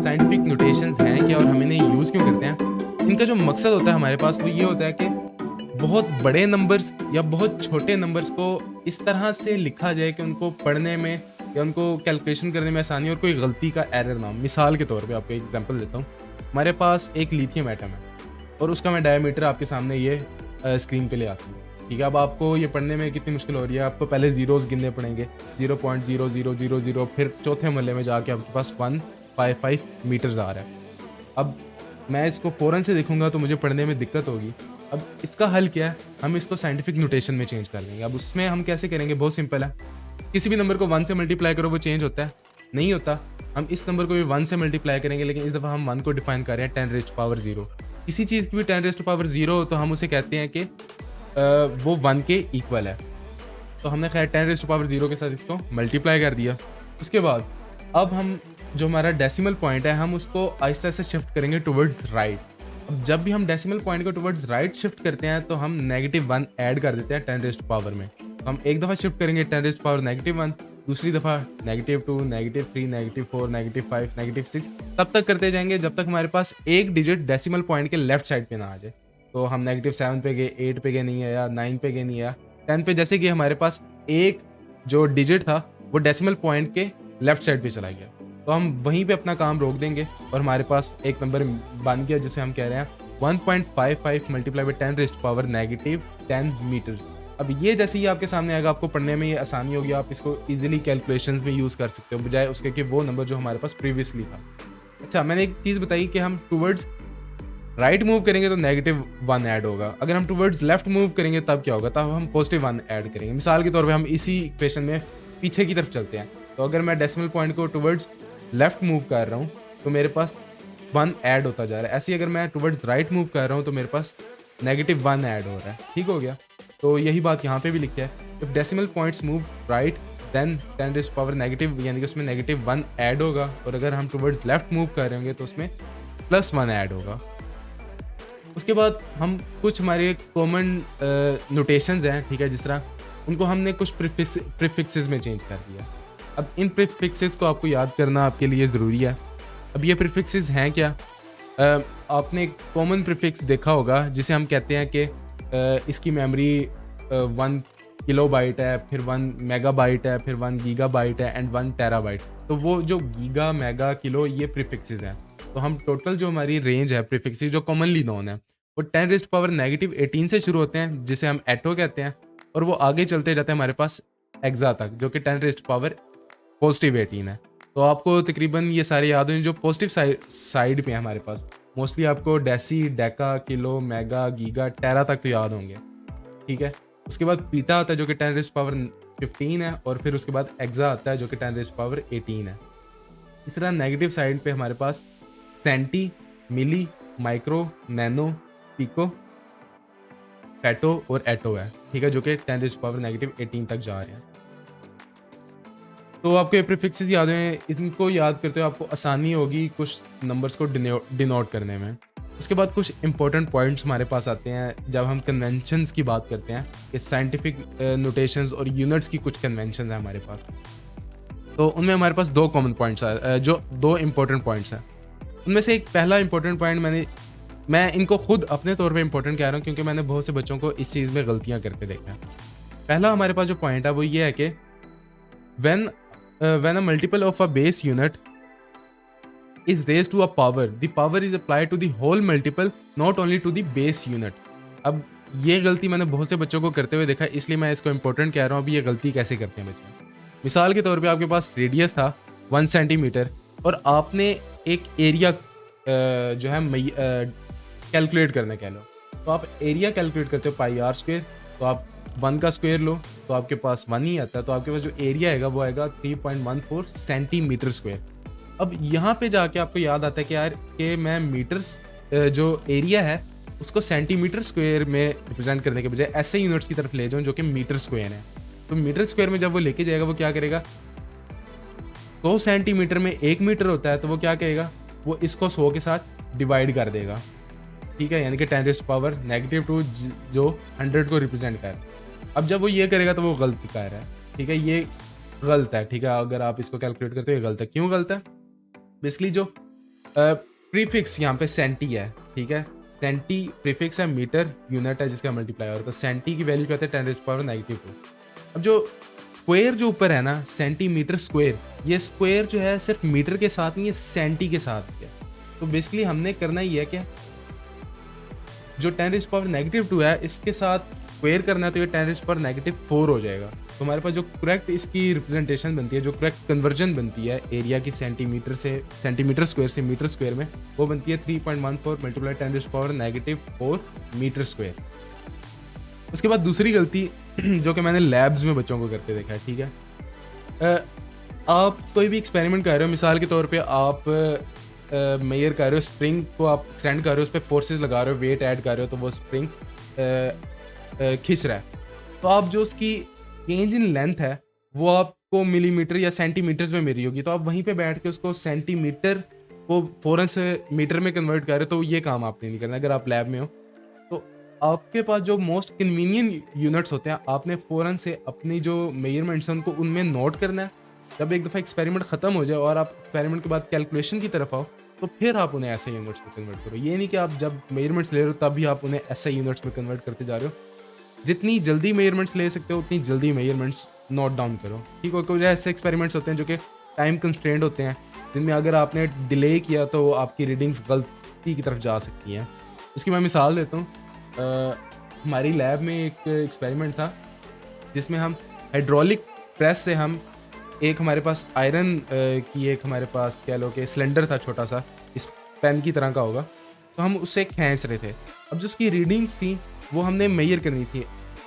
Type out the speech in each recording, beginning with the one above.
Scientific notations हैं क्या और हम इन्हें यूज़ क्यों करते हैं? इनका जो मकसद होता है हमारे पास वो ये होता है कि बहुत बड़े नंबर्स या बहुत छोटे नंबर्स को इस तरह से लिखा जाए कि उनको पढ़ने में या उनको कैलकुलेशन करने में आसानी और कोई गलती का एरर ना हो। मिसाल के तौर पे आपको एक एग्जांपल देता हूँ। हमारे पास एक लिथियम एटम है और उसका मैं डायमीटर आपके सामने ये स्क्रीन पे ले आता हूँ। ठीक है, अब आपको ये पढ़ने में कितनी मुश्किल हो रही है, आपको पहले ज़ीरोज़ गिनने पड़ेंगे, 0.0000, फिर चौथे मल्ले में जाके आपके पास 155 मीटर्स आ रहा है। अब मैं इसको फ़ौरन से देखूंगा तो मुझे पढ़ने में दिक्कत होगी। अब इसका हल क्या है, हम इसको साइंटिफिक नोटेशन में चेंज कर लेंगे। अब उसमें हम कैसे करेंगे, बहुत सिंपल है। किसी भी नंबर को 1 से मल्टीप्लाई करो वो चेंज होता है? नहीं होता। हम इस नंबर को भी 1 से मल्टीप्लाई करेंगे, लेकिन इस दफ़ा हम 1 को डिफाइन कर रहे हैं 10 रेज़ टू पावर 0। किसी चीज़ की भी 10 रेज़ टू पावर 0 हो तो हम उसे कहते हैं कि वो 1 के इक्वल है। तो हमने खैर 10 रेज़ टू पावर 0 के साथ इसको मल्टीप्लाई कर दिया। उसके बाद अब हम जो हमारा डेसिमल पॉइंट है हम उसको आहिस्ता आहिस्ता शिफ्ट करेंगे टुवर्ड्स राइट। अब जब भी हम डेसिमल पॉइंट को टुवर्ड्स राइट शिफ्ट करते हैं तो हम -1 ऐड कर देते हैं 10 रेज़ टू पावर में। तो हम एक दफ़ा शिफ्ट करेंगे 10 रेज़ टू पावर -1, दूसरी दफ़ा -2, -3, -4, -5, -6, तब तक करते जाएंगे जब तक हमारे पास एक डिजिट डेसिमल पॉइंट के लेफ्ट साइड पे ना आ जाए। तो हम -7 पे गए, 8 पे गए नहीं आया, 9 पे गए नहीं आया, 10 पे जैसे कि हमारे पास एक जो डिजिट था वो डेसिमल पॉइंट के लेफ्ट साइड पे चला गया। तो हम वहीं पे अपना काम रोक देंगे और हमारे पास एक नंबर बन गया जिसे हम कह रहे हैं 1.55 multiply by 10 raise to power -10 metres. अब ये जैसे ही आपके सामने आएगा आपको पढ़ने में ये आसानी होगी, आप इसको इजीली कैलकुलेशंस में यूज़ कर सकते हो बजाय उसके कि वो नंबर जो हमारे पास प्रीवियसली था। अच्छा, मैंने एक चीज़ बताई कि हम टूवर्ड्स राइट मूव करेंगे तो -1 ऐड होगा, अगर हम टुवर्ड्स लेफ्ट मूव करेंगे तब क्या होगा, तब हम +1 ऐड करेंगे। मिसाल के तौर पे हम इसी इक्वेशन में पीछे की तरफ चलते हैं। तो अगर मैं डेसिमल पॉइंट को टुवर्ड्स लेफ्ट मूव कर रहा हूँ तो मेरे पास 1 ऐड होता जा रहा है। ऐसे ही अगर मैं टुवर्ड्स राइट मूव कर रहा हूँ तो मेरे पास -1 ऐड हो रहा है। ठीक हो गया? तो यही बात यहाँ पे भी लिखी है, if decimal points move right then 10 raise to power negative, यानी कि उसमें -1 ऐड होगा, और अगर हम टुवर्ड्स लेफ्ट मूव कर रहे होंगे तो उसमें +1 ऐड होगा। उसके बाद हम कुछ हमारे कॉमन नोटेशंस हैं, ठीक है, जिस तरह उनको हमने कुछ प्रीफिक्सेस में चेंज कर दिया। अब इन प्रीफिक्सेस को आपको याद करना आपके लिए ज़रूरी है। अब ये प्रीफिक्सेस हैं क्या? आपने एक कॉमन प्रीफिक्स देखा होगा जिसे हम कहते हैं कि इसकी मेमोरी 1 किलोबाइट है, फिर 1 मेगाबाइट है, फिर 1 गीगाबाइट है एंड 1 टेराबाइट। तो वो जो गीगा, मेगा, किलो ये प्रीफिक्सेस हैं। तो हम टोटल जो हमारी रेंज है प्रीफिक्सेस जो कॉमनली नोन है वो 10 रेज़ टू पावर -18 से शुरू होते हैं जिसे हम एटो कहते हैं, और वो आगे चलते जाते हैं हमारे पास एक्सा तक जो कि 10 रेज़ टू पावर +18 है। तो आपको तकरीबन ये सारे याद होंगे जो पॉजिटिव साइड पे है हमारे पास। मोस्टली आपको deci, deca, kilo, mega, giga, tera तक तो याद होंगे। ठीक है, उसके बाद पीटा आता है जो कि 10 रेज़ टू पावर 15 है, और फिर उसके बाद एक्सा आता है जो कि 10 रेज़ टू पावर 18 है। इस तरह नेगेटिव साइड पे हमारे पास सेंटी, मिली, माइक्रो, नैनो, पिको, फेटो और एटो है। ठीक है, जो कि 10 रेज़ टू पावर -18 तक जा रहे हैं। तो आपको ये प्रीफिक्सेस याद हैं, इनको याद करते हुए आपको आसानी होगी कुछ नंबर्स को डिनोट करने में। उसके बाद कुछ इंपॉर्टेंट पॉइंट्स हमारे पास आते हैं जब हम कन्वेंशंस की बात करते हैं कि साइंटिफिक नोटेशंस और यूनिट्स की कुछ कन्वेंशन है हमारे पास। तो उनमें हमारे पास 2 कॉमन पॉइंट्स जो 2 इंपॉर्टेंट पॉइंट्स हैं। उनमें से एक पहला इंपॉर्टेंट पॉइंट मैं इनको खुद अपने तौर पे इंपॉर्टेंट कह रहा हूँ क्योंकि मैंने बहुत से बच्चों को इस चीज़ में गलतियाँ करके देखा है। पहला हमारे पास जो पॉइंट है वो ये है कि when a multiple of a base unit is raised to a power, the power is applied to the whole multiple, not only to the base unit. अब ये गलती मैंने बहुत से बच्चों को करते हुए देखा, इसलिए मैं इसको इंपॉर्टेंट कह रहा हूँ। अभी ये गलती कैसे करते हैं बच्चे? मिसाल के तौर पे आपके पास रेडियस था 1 सेंटीमीटर और आपने एक एरिया जो है कैलकुलेट करना कह लो, तो आप एरिया कैलकुलेट करते हो πr², तो आप 1 का स्क्वायर लो तो आपके पास 1 ही आता है, तो आपके पास जो एरिया आएगा वो आएगा 3.14 सेंटीमीटर स्क्वायर। अब यहाँ पे जाके आपको याद आता है कि यार कि मैं मीटर्स जो एरिया है उसको सेंटीमीटर स्क्वायर में रिप्रेजेंट करने के बजाय ऐसे यूनिट्स की तरफ ले जाऊँ जो कि मीटर स्क्वायर है। तो मीटर स्क्वायर में जब वो लेके जाएगा वो क्या करेगा, 100 सेंटीमीटर में 1 मीटर होता है, तो वो क्या करेगा, वो इसको 100 के साथ डिवाइड कर देगा। ठीक है, यानी कि 10 रेज़ टू पावर -2 जो 100 को रिप्रेजेंट कर। अब जब वो ये करेगा तो वो गलत कर रहा है। ठीक है, ये गलत है। ठीक है, अगर आप इसको कैलकुलेट करते हो ये गलत है। क्यों गलत है? बेसिकली जो प्रीफिक्स यहाँ पे सेंटी है, ठीक है। सेंटी प्रीफिक्स है, मीटर यूनिट है जिसका मल्टीप्लायर, तो सेंटी की वैल्यू कहते हैं 10⁻⁻²। अब जो स्क्वायर जो ऊपर है ना, सेंटीमीटर स्क्वायर, ये स्क्वायर जो है सिर्फ मीटर के साथ नहीं, ये सेंटी के साथ है। तो बेसिकली हमने करना ही है कि जो 10⁻⁻² है इसके साथ स्क्वायर करना है, तो ये 10⁻⁻⁴ हो जाएगा। तो हमारे पास जो करेक्ट इसकी रिप्रेजेंटेशन बनती है, जो करेक्ट कन्वर्जन बनती है एरिया की सेंटीमीटर स्क्वायर से मीटर स्क्वायर में, वो बनती है 3.14 × 10⁻⁻⁴ मीटर स्क्वायर। उसके बाद दूसरी गलती जो कि मैंने लैब्स में बच्चों को करते देखा है, ठीक है। आप कोई भी एक्सपेरिमेंट कर रहे हो, मिसाल के तौर पे आप मेजर कर रहे हो, स्प्रिंग को आप एक्सटेंड कर रहे हो, उस पर फोर्सेस लगा रहे हो, वेट ऐड कर रहे हो, तो वो स्प्रिंग खींच रहा है। तो आप जो उसकी चेंज इन लेंथ है वो आपको मिलीमीटर या सेंटीमीटर्स में मिल रही होगी, तो आप वहीं पे बैठ के उसको सेंटीमीटर को फ़ौरन से मीटर में कन्वर्ट कर रहे हो, तो ये काम आपने नहीं करना। अगर आप लैब में हो तो आपके पास जो मोस्ट कन्वीनियंट यूनिट्स होते हैं, आपने फ़ौरन से अपनी जो मेजरमेंट्स हैं उनको उनमें नोट करना है। जब एक दफ़ा एक्सपेरिमेंट ख़त्म हो जाए और आप एक्सपेरिमेंट के बाद कैलकुलेशन की तरफ आओ, तो फिर आप उन्हें ऐसे यूनिट्स में कन्वर्ट करो। ये नहीं कि आप जब मेजरमेंट्स ले रहे हो तब भी आप उन्हें ऐसे यूनिट्स में कन्वर्ट करते जा रहे हो। जितनी जल्दी मेजरमेंट्स ले सकते हो उतनी जल्दी मेजरमेंट्स नोट डाउन करो, ठीक है। कुछ ऐसे एक्सपेरिमेंट्स होते हैं जो कि टाइम कंस्ट्रेंट होते हैं, जिनमें अगर आपने डिले किया तो आपकी रीडिंग्स गलती की तरफ जा सकती हैं। इसकी मैं मिसाल देता हूँ। हमारी लैब में एक एक्सपेरिमेंट था जिसमें हम हाइड्रोलिक प्रेस से हम एक हमारे पास आयरन की एक हमारे पास कह लो कि सिलेंडर था, छोटा सा, इस पेन की तरह का होगा, तो हम उससे खींच रहे थे। अब जो उसकी रीडिंग्स थी वो हमने मेजर करनी थी।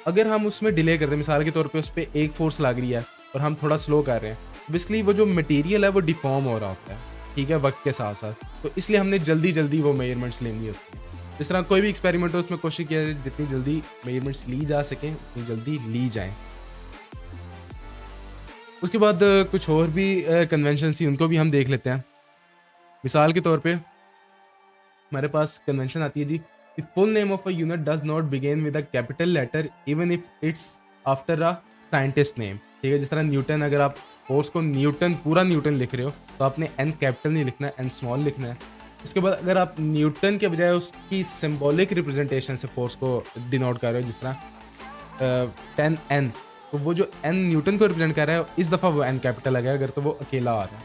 अगर हम उसमें डिले कर रहे हैं, मिसाल के तौर पे उस पर एक फोर्स लग रही है और हम थोड़ा स्लो कर रहे हैं, बेसिकली वो जो मटेरियल है वो डिफॉर्म हो रहा होता है, ठीक है, वक्त के साथ साथ। तो इसलिए हमने जल्दी जल्दी वो मेजरमेंट्स लेनी होती है। जिस तरह कोई भी एक्सपेरिमेंट हो उसमें कोशिश किया जाए जितनी जल्दी मेजरमेंट्स ली जा सकें उतनी जल्दी ली जाएँ। उसके बाद कुछ और भी कन्वेंशन थी, उनको भी हम देख लेते हैं। मिसाल के तौर पे हमारे पास कन्वेंशन आती है जी, the full name of a unit does not begin with a capital letter even if it's after a scientist name, ठीक है। जिस तरह न्यूटन, अगर आप फोर्स को न्यूटन, पूरा न्यूटन लिख रहे हो तो आपने एन कैपिटल नहीं लिखना है, एन स्मॉल लिखना है। उसके बाद अगर आप न्यूटन के बजाय उसकी सिंबॉलिक रिप्रेजेंटेशन से फोर्स को डिनोट कर रहे हो, जिस तरह 10N, तो वो जो एन न्यूटन को रिप्रेजेंट कर रहा है इस दफ़ा वो एन कैपिटल आ गया अगर तो वो अकेला आ रहा है।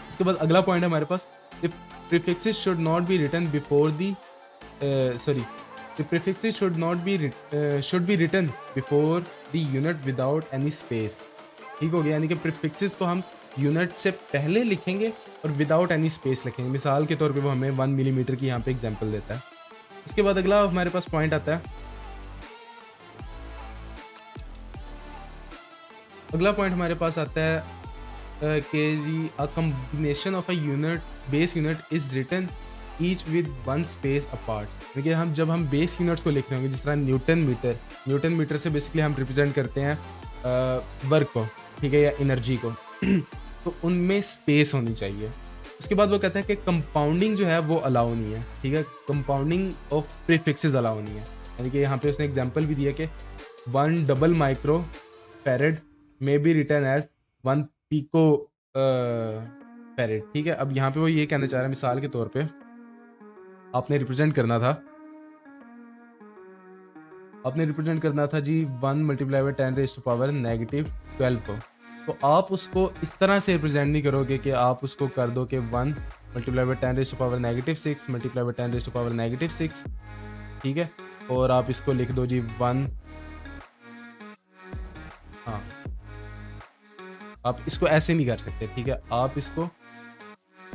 उसके बाद अगला पॉइंट है हमारे पास, the prefixes should not be written before the the prefixes should be written before the unit without any space, ठीक हो गया। यानी कि प्रीफिक्सेस को हम यूनिट से पहले लिखेंगे और विदाउट एनी स्पेस लिखेंगे। मिसाल के तौर पे वो हमें 1 मिलीमीटर की यहाँ पे एग्जांपल देता है। उसके बाद अगला हमारे पास पॉइंट आता है, अगला पॉइंट हमारे पास आता है कि जी a combination of a unit base unit is written each with 1 space apart. देखिए हम जब हम बेस यूनिट्स को लिख रहे होंगे, जिस तरह न्यूटन मीटर से बेसिकली हम रिप्रेजेंट करते हैं वर्क को, ठीक है, या एनर्जी को, तो उनमें स्पेस होनी चाहिए। उसके बाद वो कहता है कि कंपाउंडिंग जो है वो अलाउ नहीं है, ठीक है, कंपाउंडिंग ऑफ प्रीफिक्सेस अलाउ नहीं है। यानी कि यहाँ पे उसने एग्जांपल भी दिया कि 1 double micro farad may be written as 1 pico farad, ठीक है। अब यहाँ पे वो ये कहना चाह रहा है, मिसाल के तौर पे आपने रिप्रेजेंट करना था जी 1 मल्टीप्लाई बाई 10⁻⁻⁻² को, तो आप उसको इस तरह से रिप्रेजेंट नहीं करोगे कि आप उसको कर दो कि 1 मल्टीप्लाई बाई 10⁻⁻6 मल्टीप्लाई बाई 10⁻⁻6, ठीक है, और आप इसको लिख दो जी 1, हाँ, आप इसको ऐसे नहीं कर सकते, ठीक है, आप इसको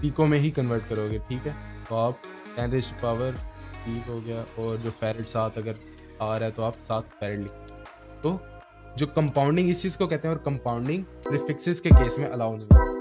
पीको में ही कन्वर्ट करोगे, ठीक है। तो आप 10⁻⁻, ठीक हो गया, और जो फैरेड 7 अगर आ रहा है तो आप 7 फैरेड लिखो। तो जो कंपाउंडिंग इस चीज़ को कहते हैं, और कंपाउंडिंग प्रीफिक्सेस के केस में अलाउ नहीं है।